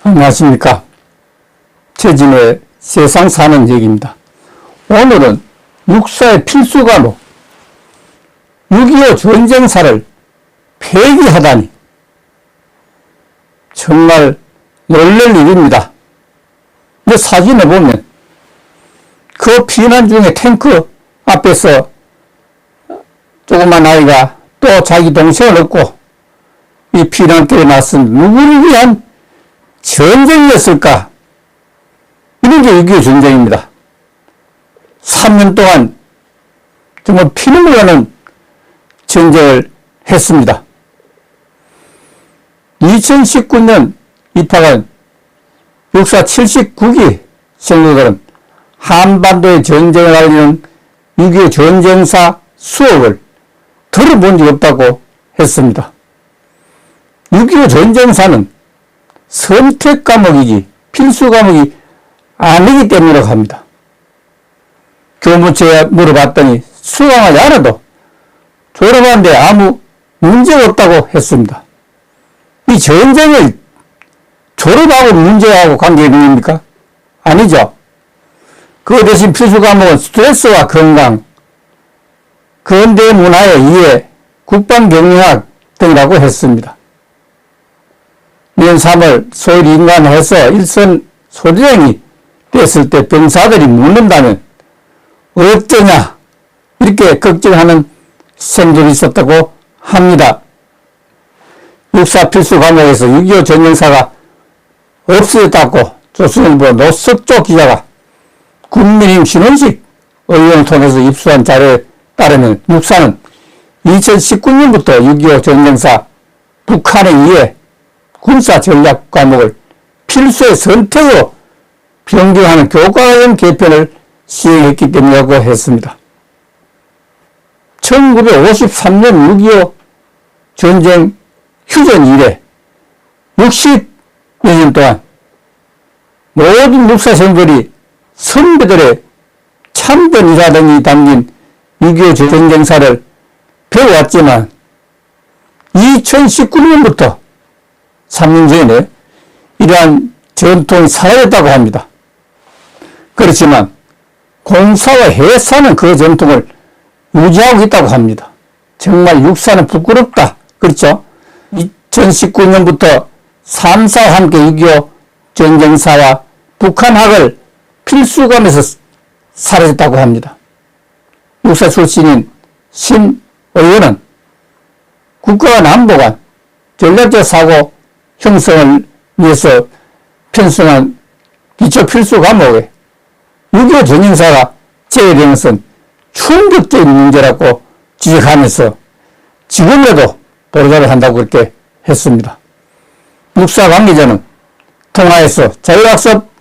안녕하십니까. 최진의 세상 사는 얘기입니다. 오늘은 육사의 필수 과목 6.25 전쟁사를 폐기하다니 정말 놀랄 일입니다. 근데 사진에 보면 그 피난 중에 탱크 앞에서 조그만 아이가 또 자기 동생을 얻고 이 피난길에 나선 누구를 위한 전쟁이었을까? 이런 게 6.25 전쟁입니다. 3년 동안 정말 피눈물 나는 전쟁을 했습니다. 2019년 입학한 육사 79기 생도들은 한반도의 전쟁을 알리는 6.25 전쟁사 수업을 들어본 적 없다고 했습니다. 6.25 전쟁사는 선택 과목이지 필수 과목이 아니기 때문이라고 합니다. 교무처에 물어봤더니 수강하지 않아도 졸업하는데 아무 문제가 없다고 했습니다. 이 전쟁을 졸업하고 문제하고 관계가 있습니까? 아니죠. 그 대신 필수 과목은 스트레스와 건강, 근대 문화의 이해, 국방경영학 등이라고 했습니다. 내년 3월 서울 인간해서 일선 소대장이 됐을 때 병사들이 묻는다면 어쩌냐 이렇게 걱정하는 생들이 있었다고 합니다. 육사 필수 과목에서 6.25 전쟁사가 없어졌다고 조선일보 노석조 기자가 국민의힘 신원식 의원을 통해서 입수한 자료에 따르면 육사는 2019년부터 6.25 전쟁사 북한에 의해 군사 전략 과목을 필수의 선택으로 변경하는 교과과정 개편을 시행했기 때문이라고 했습니다. 1953년 6.25 전쟁 휴전 이래 60여 년 동안 모든 육사생들이 선배들의 참된 의사 등이 담긴 6.25 전쟁사를 배워왔지만 2019년부터 3년 전에 이러한 전통이 사라졌다고 합니다. 그렇지만 공사와 해사는 그 전통을 유지하고 있다고 합니다. 정말 육사는 부끄럽다. 그렇죠? 2019년부터 3사와 함께 6.25 전쟁사와 북한학을 필수과목에서 사라졌다고 합니다. 육사 출신인 신 의원은 국가와 남북한 전략적 사고 형성을 위해서 편성한 기초 필수 과목에 6.25 전쟁사가 제외되는 것은 충격적인 문제라고 지적하면서 지금에도 보도자를 한다고 그렇게 했습니다. 육사 관계자는 통화에서 자율학습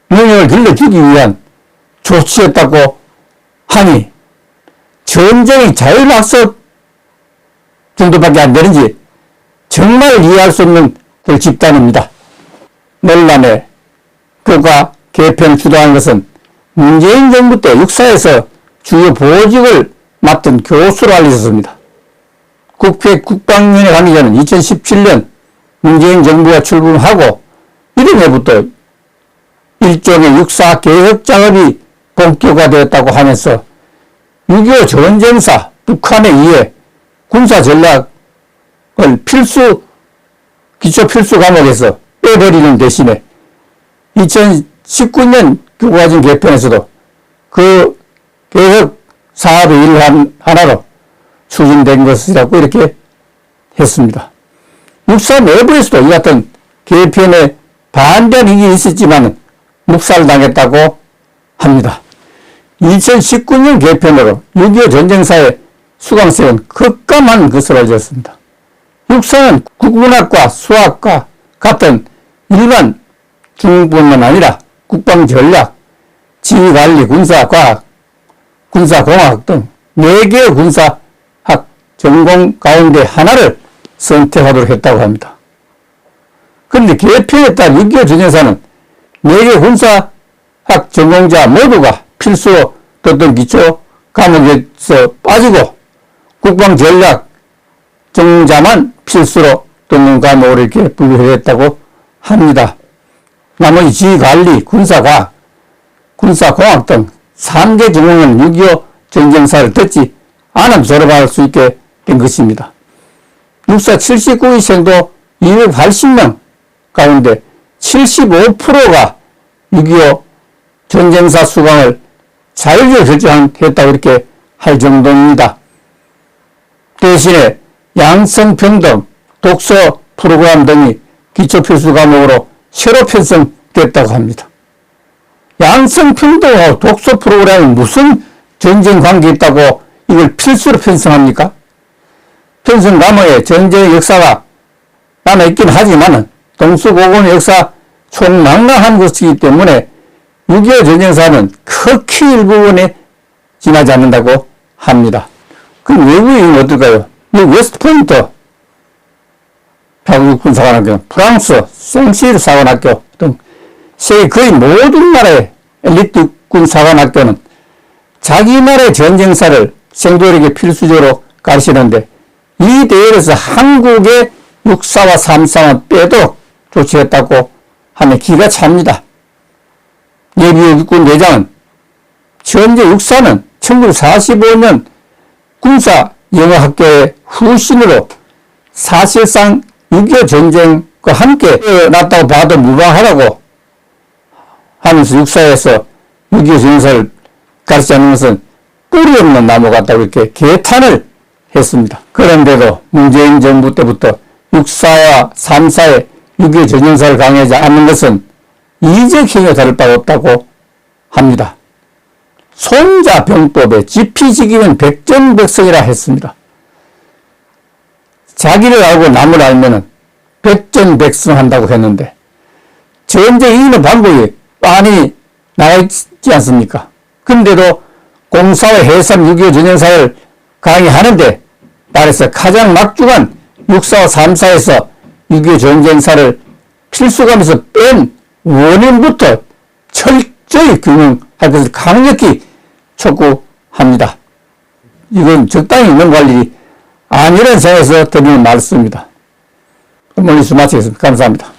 명령을 길러주기 위한 조치였다고 하니 전쟁이 자율학습 정도밖에 안 되는지 정말 이해할 수 없는 그 집단입니다. 논란의 교과 개편을 주도한 것은 문재인 정부 때 육사에서 주요 보직을 맡은 교수로 알려졌습니다. 국방위원회 관계자는 2017년 문재인 정부가 출범하고 이듬 해부터 일종의 육사 개혁 작업이 본격화되었다고 하면서 6.25 전쟁사 북한에 의해 군사 전략을 기초 필수 과목에서 빼버리는 대신에 2019년 교과과정 개편에서도 그 개혁 사업의 일 하나로 추진된 것이라고 이렇게 했습니다. 육사 내부에서도 이 같은 개편에 반대하는 의견이 있었지만 묵살당했다고 합니다. 2019년 개편으로 6.25 전쟁사의 수강생은 급감한 것으로 알려졌습니다. 육사는 국문학과 수학과 같은 일반 중뿐만 아니라 국방전략, 지휘관리, 군사과학, 군사공학 등 4개의 군사학 전공 가운데 하나를 선택하도록 했다고 합니다. 그런데 개편에 따른 6.25 전쟁사는 4개 군사학 전공자 모두가 필수로 뒀던 기초 감옥에서 빠지고 국방전략 전공자만 필수로 듣는 과목을 이렇게 분류했다고 합니다. 나머지 지휘관리, 군사과학, 군사공학 등 3개 전공은 6.25 전쟁사를 듣지 않으면 졸업할 수 있게 된 것입니다. 육사 79위생도 280명 가운데 75%가 6.25 전쟁사 수강을 자율적으로 결정했다고 이렇게 할 정도입니다. 대신에 양성평등, 독서 프로그램 등이 기초필수 과목으로 새로 편성됐다고 합니다. 양성평등하고 독서 프로그램이 무슨 전쟁 관계 있다고 이걸 필수로 편성합니까? 편성 과목에 전쟁의 역사가 남아있긴 하지만 동서고금의 역사 총망라한 것이기 때문에 6.25 전쟁사는 극히 일부분에 지나지 않는다고 합니다. 그럼 외국인은 어떨까요? 웨스트포인트 파국군사관학교, 프랑스 생시르 사관학교 등 세계 거의 모든 나라의 엘리트 군사관학교는 자기 나라의 전쟁사를 생도들에게 필수적으로 가르치는데 이 대회에서 한국의 육사와 3사만 빼도록 조치했다고 하면 기가 찹니다. 예비역군 대장은 현재 육사는 1945년 군사영어학교의 후신으로 사실상 6.25 전쟁과 함께 났다고 봐도 무방하다고 하면서 육사에서 6.25 전쟁사를 가르치지 않는 것은 뿌리 없는 나무 같다고 이렇게 개탄을 했습니다. 그런데도 문재인 정부 때부터 육사와 3사의 6.25 전쟁사를 강요하지 않는 것은 이적 행위와 다를 바가 없다고 합니다. 손자병법에 지피지기는 백전백승이라 했습니다. 자기를 알고 남을 알면은 백전백승한다고 했는데 전쟁 이기는 방법이 빤히 나와 있지 않습니까? 근데도 공사와 해산 6.25 전쟁사를 강의하는데 나라에서 가장 막중한 육사와 3사에서 6.25 전쟁사를 필수감에서 뺀 원인부터 철저히 규명할 것을 강력히 촉구합니다. 이건 적당히 있는 관리 아니라는 생각에서 드리는 말씀입니다. 오늘 말씀 마치겠습니다. 감사합니다.